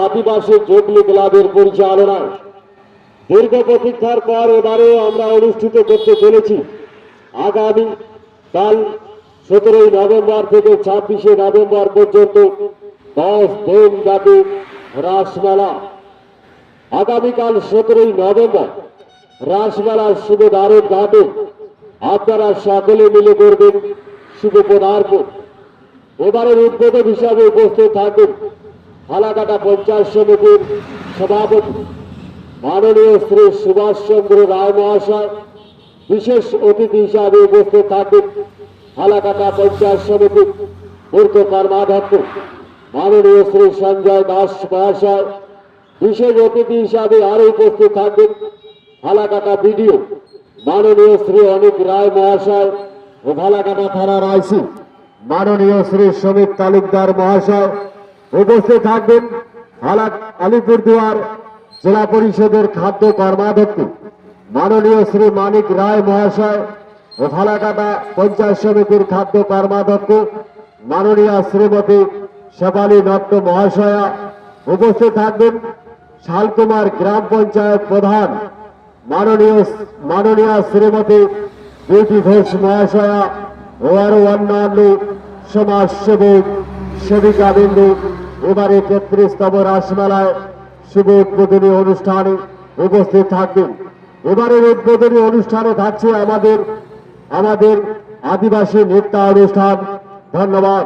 আদিবাসী যুগলী ক্লাবের পরিচালনায় দীর্ঘ প্রতীক্ষার পর এবারে আমরা অনুষ্ঠিত করতে চলেছি আগামী কাল 17 নভেম্বর থেকে 26 নভেম্বর পর্যন্ত 10 দিন ব্যাপী রাসমেলা। আগামীকাল 17 নভেম্বর রাসমেলার শুভ দ্বারের ঘাটে আপনারা সকলে মিলে করবেন শুভ পদার্পণ। এবারের উদ্বোধক হিসাবে উপস্থিত থাকবেন ফালাকাটা পঞ্চায়েত সমিতির সভাপতি মাননীয় শ্রী সুভাষচন্দ্র রায় মহাশয়। বিশেষ অতিথি হিসাবে উপস্থিত থাকবেন ফালাকাটা পঞ্চায়েত সমিতির পূর্ত কর্মাধ্যক্ষ মাননীয় শ্রী সঞ্জয় দাস মহাশয়। বিশেষ অতিথি হিসাবে আরো উপস্থিত থাকবেন ফালাকাটা বিডিও মাননীয় শ্রী অনিক রায় মহাশয় ও ফালাকাটা থানার আইসি মাননীয় শ্রী শ্রমিক তালুকদার মহাশয়। উপস্থিত থাকবেন আলিপুরদুয়ার জেলা পরিষদের খাদ্য কর্মাধ্যক্ষ মাননীয় শ্রী মানিক রায় মহাশয় ও ফালাকাটা পঞ্চায়েত সমিতির খাদ্য কর্মাধ্যক্ষ মাননীয় শ্রীমতী শেফালী দত্ত মহাশয়া। উপস্থিত থাকবেন শালকুমার গ্রাম পঞ্চায়েত প্রধান মাননীয় শ্রীমতী বিউটি ঘোষ মহাশয়া ও আরো অন্যান্য সমাজসেবক সেবিকাবিন্দু এবারে 33তম রাসমেলায় শুভ উদ্বোধনী অনুষ্ঠানে উপস্থিত থাকবেন। এবারের উদ্বোধনী অনুষ্ঠানে থাকছে আমাদের আদিবাসী নৃত্য অনুষ্ঠান। ধন্যবাদ।